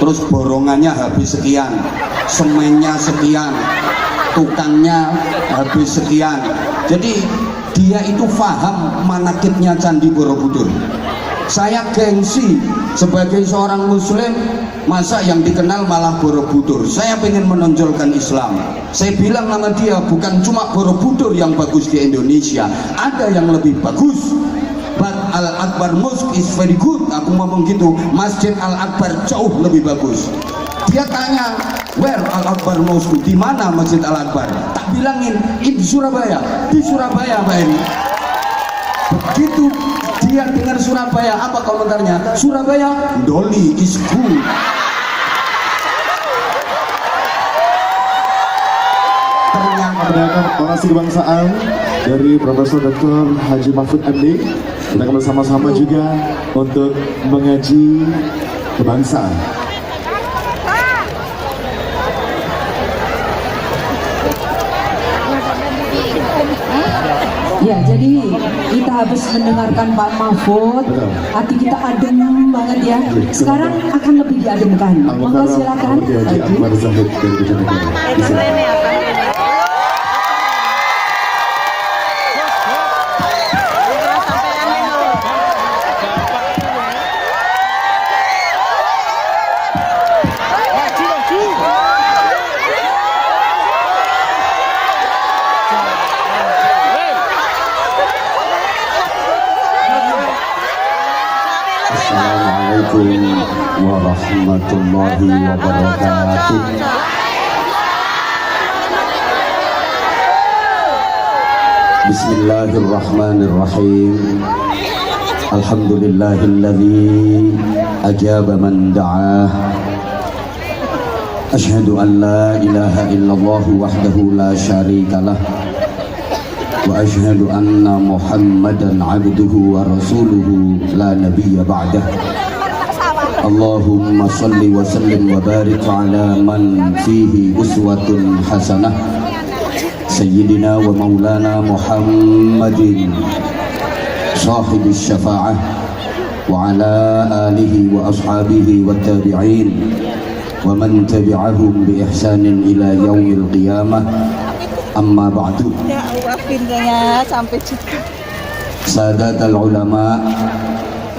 terus borongannya habis sekian, semennya sekian, tukangnya habis sekian. Jadi dia itu paham manakibnya Candi Borobudur. Saya gengsi sebagai seorang muslim, masa yang dikenal malah Borobudur. Saya pengen menonjolkan Islam. Saya bilang nama dia, bukan cuma Borobudur yang bagus di Indonesia, ada yang lebih bagus. But Al-Akbar Mosque is very good. Aku ngomong gitu, Masjid Al-Akbar jauh lebih bagus. Dia tanya, where Al-Akbar Mosque? Di mana Masjid Al-Akbar? Tak bilangin, di Surabaya. Di Surabaya, Pak Eri. Begitu dia dengar Surabaya, apa komentarnya? Surabaya, Doli is good. Mendengarkan orasi kebangsaan dari Profesor Dr. Haji Mahfud MD. Kita akan bersama-sama juga untuk mengaji kebangsaan. Ya, jadi kita habis mendengarkan Pak Mahfud, hati kita adem banget ya. Sekarang akan lebih diademkan. Monggo silakan. Haji Akbar Zahid dari Bojonegoro. Assalamualaikum warahmatullahi wabarakatuh. Bismillahirrahmanirrahim. Alhamdulillahilladzi ajaba man da'ah. Asyhadu an la ilaha illallah wahdahu la syarikalah. Wa asyhadu anna Muhammadan abduhu wa rasuluhu la nabiyya ba'dah. Allahumma salli wa sallim wa barik ala man fihi uswatun hasanah Sayyidina wa maulana Muhammadin sahibis syafa'ah wa ala alihi wa ashabihi wa tabi'in wa man tabi'ahum bi ihsanin ila yaumil qiyamah. Amma ba'du. Ya Allah, pindahnya sampai juga. Sadatul ulama,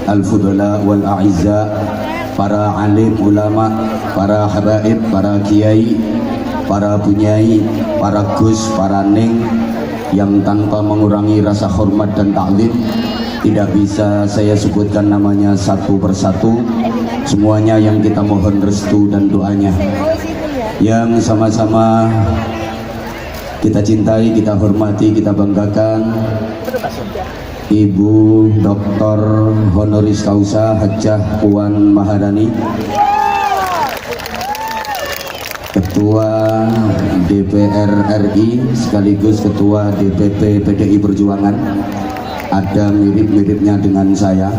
al-fudala wal a'izza, para alim ulama, para habaib, para kiai, para punyai, para gus, para ning, yang tanpa mengurangi rasa hormat dan taklim tidak bisa saya sebutkan namanya satu persatu. Semuanya yang kita mohon restu dan doanya, yang sama-sama kita cintai, kita hormati, kita banggakan, Ibu Dr. Honoris Causa Hajah Puan Maharani, Ketua DPR RI sekaligus Ketua DPP PDI Perjuangan. Ada mirip-miripnya dengan saya.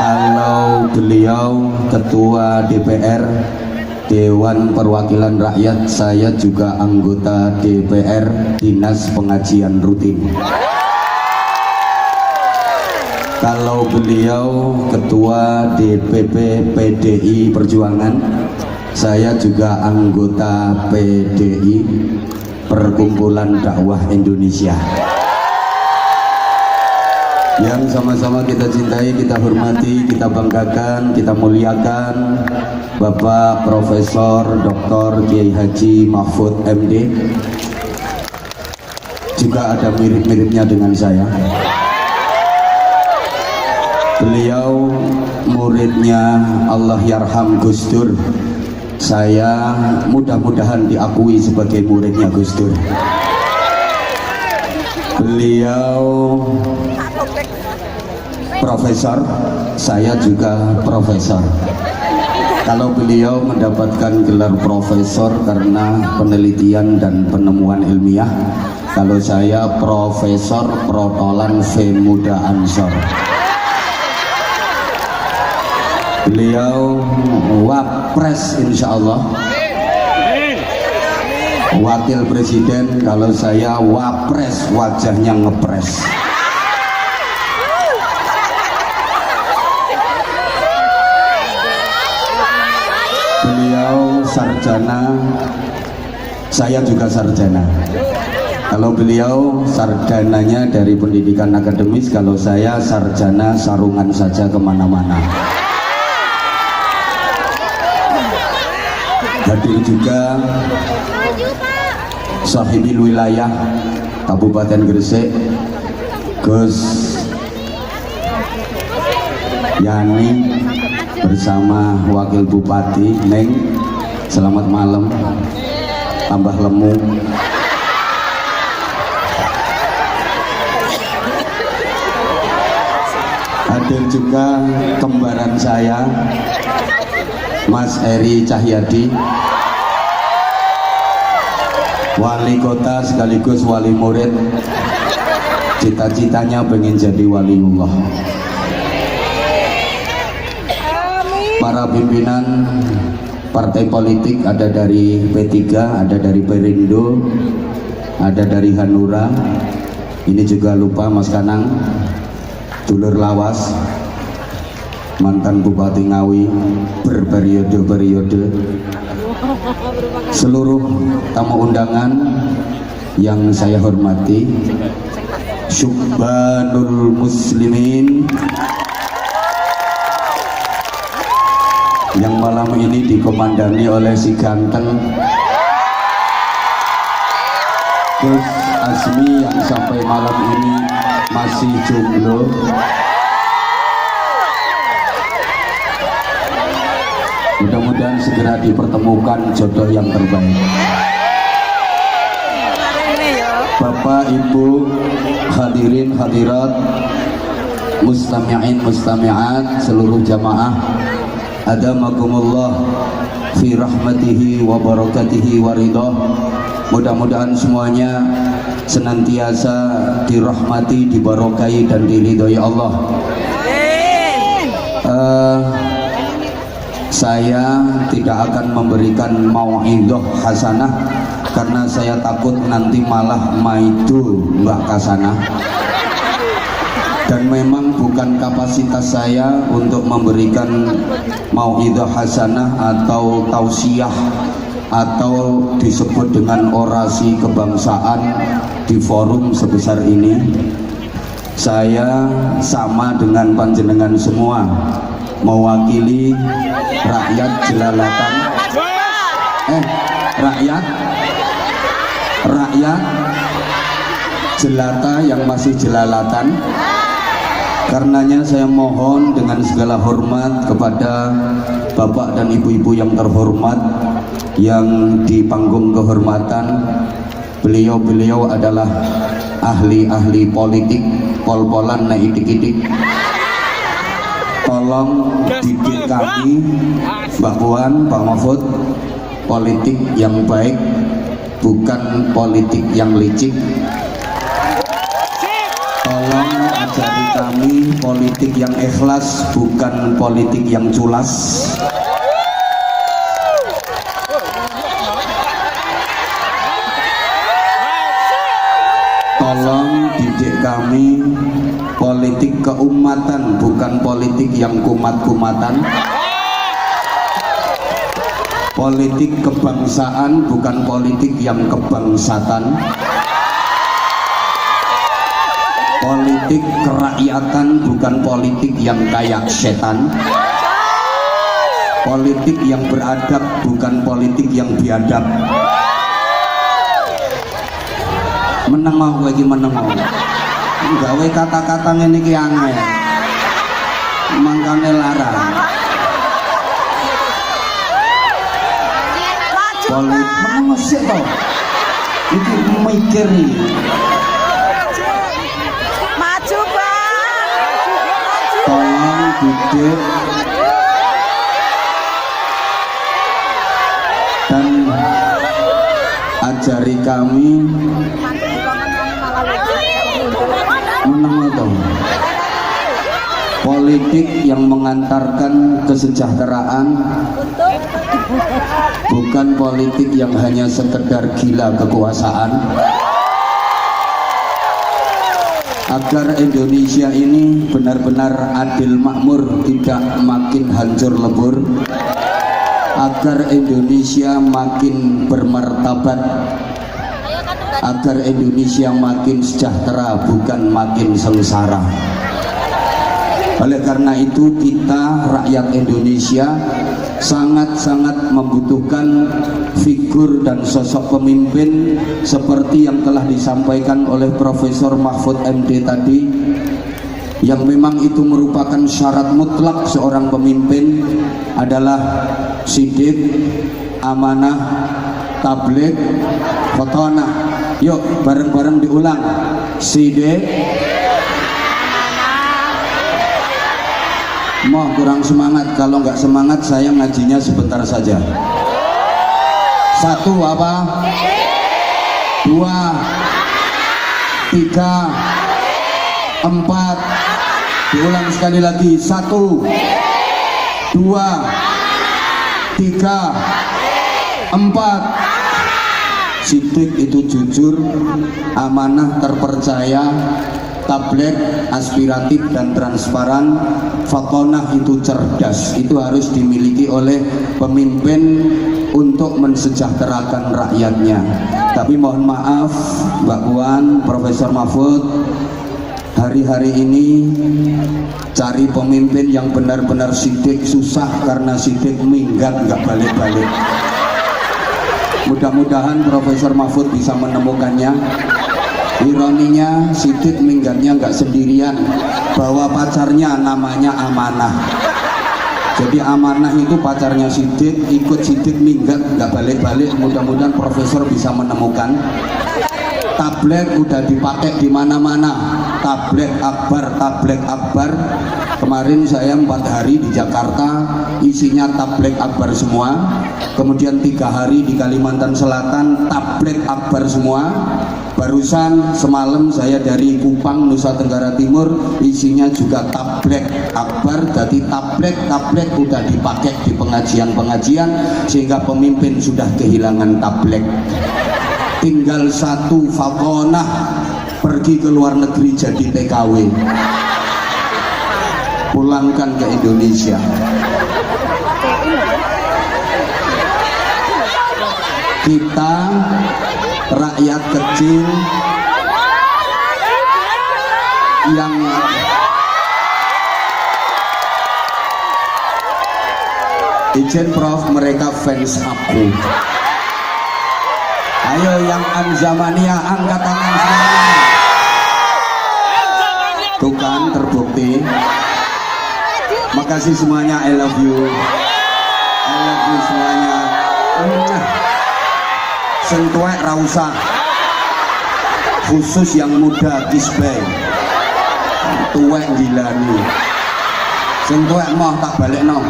Kalau beliau Ketua DPR Dewan Perwakilan Rakyat, saya juga anggota DPR Dinas Pengajian Rutin. Kalau beliau Ketua DPP PDI Perjuangan, saya juga anggota PDI Perkumpulan Dakwah Indonesia. Yang sama-sama kita cintai, kita hormati, kita banggakan, kita muliakan Bapak Profesor Dr. Kiai Haji Mahfud MD. Juga ada mirip-miripnya dengan saya. Beliau muridnya Allah Yarham Gus Dur. Saya mudah-mudahan diakui sebagai muridnya Gus Dur. Beliau profesor, saya juga profesor. Kalau beliau mendapatkan gelar profesor karena penelitian dan penemuan ilmiah, kalau saya Profesor Protolan V Muda Ansor. Beliau wapres insya Allah, wakil presiden. Kalau saya wapres, wajahnya ngepres. beliau sarjana, saya juga sarjana. Kalau beliau sarjananya dari pendidikan akademis, kalau saya sarjana sarungan saja kemana-mana. Hadir juga sahibil wilayah Kabupaten Gresik, Gus Yani bersama Wakil Bupati Neng. Selamat malam, tambah lemu. Hadir juga kembaran saya, Mas Eri Cahyadi, wali kota sekaligus wali murid, cita-citanya pengen jadi waliullah. Para pimpinan partai politik ada dari P3, ada dari Perindo, ada dari Hanura. Ini juga lupa Mas Kanang, dulur lawas, mantan Bupati Ngawi berperiode-periode. Seluruh tamu undangan yang saya hormati, Syubbanul Muslimin yang malam ini dikomandani oleh si ganteng Gus Asmi yang sampai malam ini masih jomblo. Mudah-mudahan segera dipertemukan jodoh yang terbaik. Bapak, Ibu, hadirin, hadirat, mustami'in, mustami'at, seluruh jamaah, adamakumullah fi rahmatihi wa barakatihi wa ridha. Mudah-mudahan semuanya senantiasa dirahmati, dibarokai dan diridhoi Allah. Saya tidak akan memberikan mau'idhah hasanah karena saya takut nanti malah maidu mbak kasanah. Dan memang bukan kapasitas saya untuk memberikan mau'idhah hasanah atau tausiah atau disebut dengan orasi kebangsaan di forum sebesar ini. Saya sama dengan panjenengan semua, mewakili rakyat jelalatan, rakyat jelata yang masih jelalatan. Karenanya saya mohon dengan segala hormat kepada bapak dan ibu-ibu yang terhormat yang di panggung kehormatan. Beliau-beliau adalah ahli-ahli politik, pol-polan na itik-itik. Tolong didik kami, Mbak Puan, Pak Mahfud, politik yang baik, bukan politik yang licik. Tolong ajari kami politik yang ikhlas, bukan politik yang culas. Tolong didik kami politik keumatan, bukan politik yang kumat-kumatan. Politik kebangsaan, bukan politik yang kebangsatan. Politik kerakyatan, bukan politik yang kayak setan. Politik yang beradab, bukan politik yang biadab. Meneng mau lagi meneng mau. Gawe kata-kata ngene iki angel. Mangkane larang. Politik meneng sik to. Iki mikir iki. Maju, Bang. Tolong didik dan ajari kami politik yang mengantarkan kesejahteraan, bukan politik yang hanya sekedar gila kekuasaan. Agar Indonesia ini benar-benar adil makmur, tidak makin hancur lebur. agar Indonesia makin bermartabat, agar Indonesia makin sejahtera bukan makin sengsara. Oleh karena itu kita rakyat Indonesia sangat-sangat membutuhkan figur dan sosok pemimpin seperti yang telah disampaikan oleh Profesor Mahfud MD tadi, yang memang itu merupakan syarat mutlak seorang pemimpin adalah sidik, amanah, tabligh, khotonah. Yuk bareng-bareng diulang. Sidik, mau kurang semangat, kalau nggak semangat saya ngajinya sebentar saja. 1 apa? 2 3 4, diulang sekali lagi. 1 2 3 4. Sidik itu jujur, amanah, terpercaya, tabligh aspiratif dan transparan, fatonah itu cerdas. Itu harus dimiliki oleh pemimpin untuk mensejahterakan rakyatnya. Tapi mohon maaf Mbak Puan, Profesor Mahfud, hari-hari ini cari pemimpin yang benar-benar sidik susah, karena sidik minggat nggak balik-balik. Mudah-mudahan Profesor Mahfud bisa menemukannya. Ironinya sidik minggatnya nggak sendirian, bawa pacarnya namanya Amanah. Jadi Amanah itu pacarnya sidik, ikut sidik minggat nggak balik-balik. Mudah-mudahan Profesor bisa menemukan. Tabligh udah dipakai di mana-mana, tabligh akbar, tabligh akbar. Kemarin saya 4 hari di Jakarta, isinya tabligh akbar semua. Kemudian 3 hari di Kalimantan Selatan, tabligh akbar semua. Barusan semalam saya dari Kupang, Nusa Tenggara Timur, isinya juga tabligh akbar. Jadi tabligh udah dipakai di pengajian-pengajian, sehingga pemimpin sudah kehilangan tabligh. Tinggal 1 fatonah, pergi ke luar negeri jadi TKW, pulangkan ke Indonesia. Kita rakyat kecil yang izin Prof, mereka fans aku. Ayo yang Anzamania angkat tangan semuanya. Tuh kan terbukti. Makasih semuanya, I love you. I love you semuanya. Sentuhek rausa, khusus yang muda kisbay, tuwek gilani. Sentuhek mau tak balik no.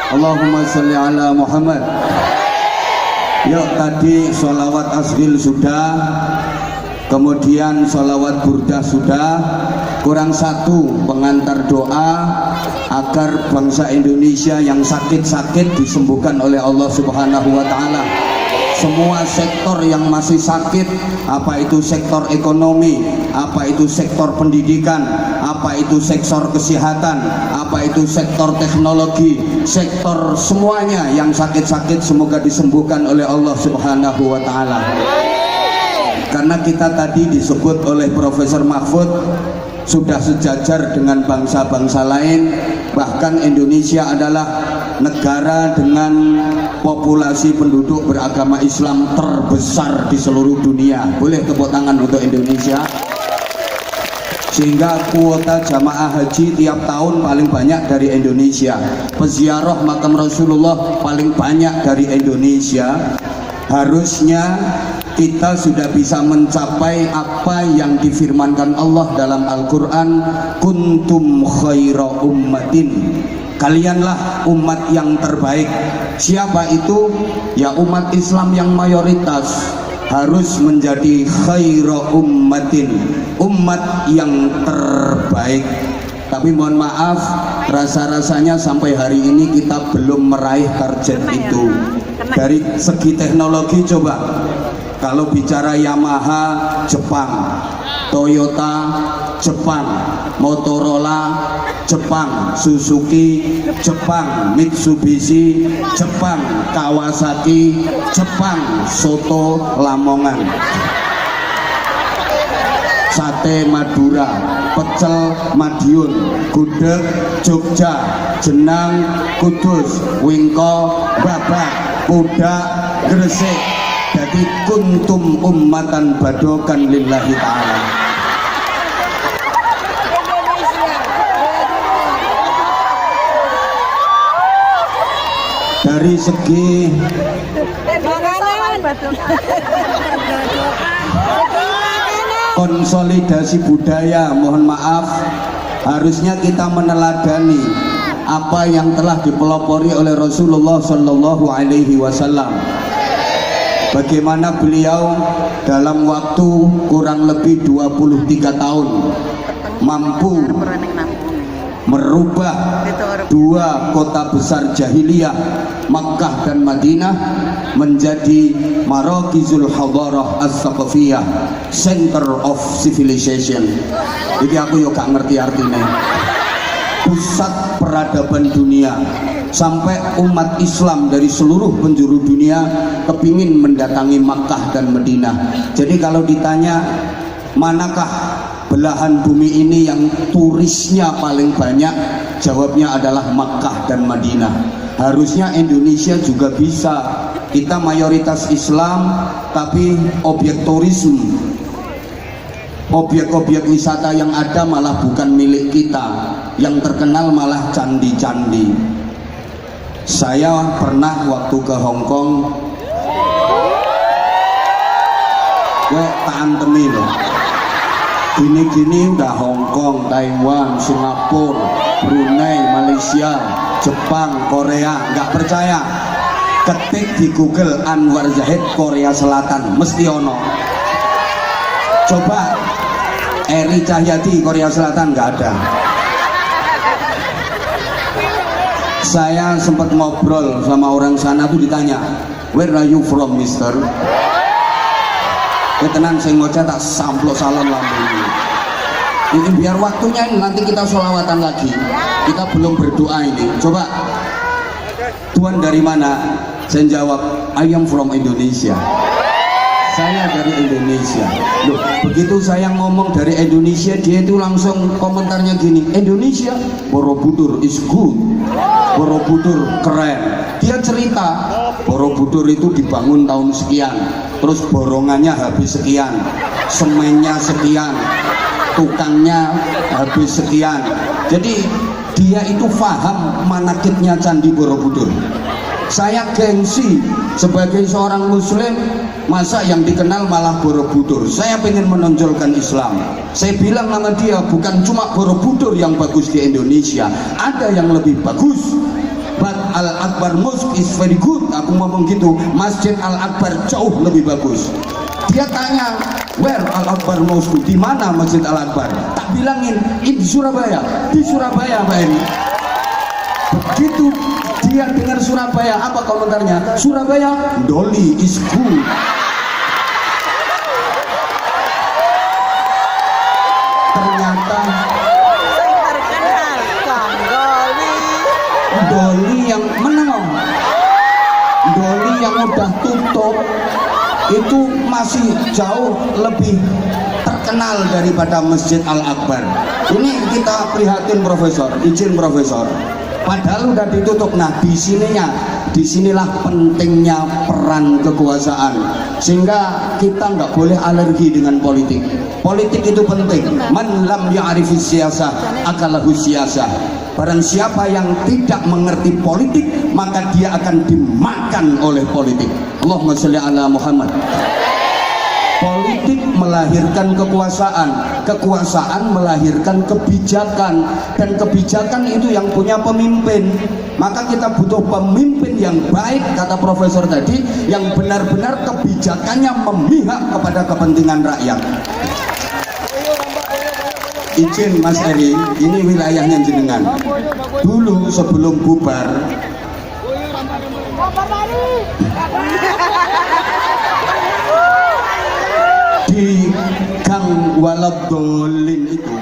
Allahumma sholli ala Muhammad. Yuk, tadi sholawat asghil sudah, kemudian sholawat burdah sudah, kurang 1 pengantar doa agar bangsa Indonesia yang sakit-sakit disembuhkan oleh Allah Subhanahu wa Ta'ala. Semua sektor yang masih sakit, apa itu sektor ekonomi, apa itu sektor pendidikan, apa itu sektor kesehatan, apa itu sektor teknologi, sektor semuanya yang sakit-sakit semoga disembuhkan oleh Allah Subhanahu wa Ta'ala. Karena kita tadi disebut oleh Profesor Mahfud sudah sejajar dengan bangsa-bangsa lain, bahkan Indonesia adalah negara dengan populasi penduduk beragama Islam terbesar di seluruh dunia. Boleh tepuk tangan untuk Indonesia. Sehingga kuota jamaah haji tiap tahun paling banyak dari Indonesia, peziarah makam Rasulullah paling banyak dari Indonesia. Harusnya kita sudah bisa mencapai apa yang difirmankan Allah dalam Al-Quran, kuntum khaira ummatin, kalianlah umat yang terbaik. Siapa itu? Ya umat Islam yang mayoritas harus menjadi khaira ummatin, umat yang terbaik. Tapi mohon maaf, rasa-rasanya sampai hari ini kita belum meraih target itu. Dari segi teknologi coba, kalau bicara Yamaha Jepang, Toyota Jepang, Motorola, Jepang, Suzuki, Jepang, Mitsubishi, Jepang, Kawasaki, Jepang, soto Lamongan, sate Madura, pecel Madiun, gudeg Jogja, jenang Kudus, wingko babak, pudak Gresik. Jadi kuntum ummatan badokan lillahi ta'ala. Dari segi konsolidasi budaya, mohon maaf, harusnya kita meneladani apa yang telah dipelopori oleh Rasulullah Shallallahu Alaihi Wasallam. Bagaimana beliau dalam waktu kurang lebih 23 tahun mampu merubah dua kota besar jahiliyah, Makkah dan Madinah, menjadi Marakizul Hadarah As-Saqafiyah, Center of Civilization. Jadi aku yo gak ngerti artinya. Pusat peradaban dunia, sampai umat Islam dari seluruh penjuru dunia kepingin mendatangi Makkah dan Madinah. Jadi kalau ditanya manakah belahan bumi ini yang turisnya paling banyak, jawabnya adalah Makkah dan Madinah. Harusnya Indonesia juga bisa. Kita mayoritas Islam, tapi objek turisme, objek-objek wisata yang ada malah bukan milik kita. Yang terkenal malah candi-candi. Saya pernah waktu ke Hong Kong, gue tantemi loh. Gini-gini udah Hong Kong, Taiwan, Singapura, Brunei, Malaysia, Jepang, Korea. Nggak percaya? Ketik di Google Anwar Zahid Korea Selatan, mesti ono. Coba Eri Cahyadi Korea Selatan, nggak ada. Saya sempat ngobrol sama orang sana tuh, ditanya, "Where are you from, mister?" Tenan saya ngoceh tak samplok salam lambung. Ini biar waktunya ini, nanti kita sholawatan lagi. Kita belum berdoa ini. Coba, Tuhan dari mana? Saya jawab, I am from Indonesia. Saya dari Indonesia. Loh, begitu saya ngomong dari Indonesia, dia itu langsung komentarnya gini, Indonesia, Borobudur is good, Borobudur keren. Dia cerita, Borobudur itu dibangun tahun sekian, terus borongannya habis sekian, semennya sekian, tukangnya habis sekian. Jadi dia itu paham manakibnya Candi Borobudur. Saya gengsi sebagai seorang muslim, masa yang dikenal malah Borobudur. Saya pengen menonjolkan Islam. Saya bilang sama dia, bukan cuma Borobudur yang bagus di Indonesia, ada yang lebih bagus. But Al-Akbar Mosque is very good. Aku ngomong gitu, Masjid Al-Akbar jauh lebih bagus. Dia tanya, where Al-Akbar Mosque? Di mana Masjid Al-Akbar? Tak bilangin, di Surabaya. Di Surabaya, Pak Eri. Begitu dia dengar Surabaya, apa komentarnya? Surabaya, Doli is good. Ternyata Doli yang menang, Doli yang udah tutup itu masih jauh lebih terkenal daripada Masjid Al-Akbar. Ini kita prihatin, Profesor, izin Profesor. Padahal udah ditutup. Nah, disinilah pentingnya peran kekuasaan, sehingga kita nggak boleh alergi dengan politik. Politik itu penting. Man lam ya'rifis siyasah akalahu siyasah. Barang siapa yang tidak mengerti politik, maka dia akan dimakan oleh politik. Allahumma sholli ala Muhammad. Politik melahirkan kekuasaan, kekuasaan melahirkan kebijakan, dan kebijakan itu yang punya pemimpin. Maka kita butuh pemimpin yang baik, kata Profesor tadi, yang benar-benar kebijakannya memihak kepada kepentingan rakyat. Izin Mas Eri, ini wilayahnya jenengan. Dulu sebelum bubar, di Gang waladhdallin itu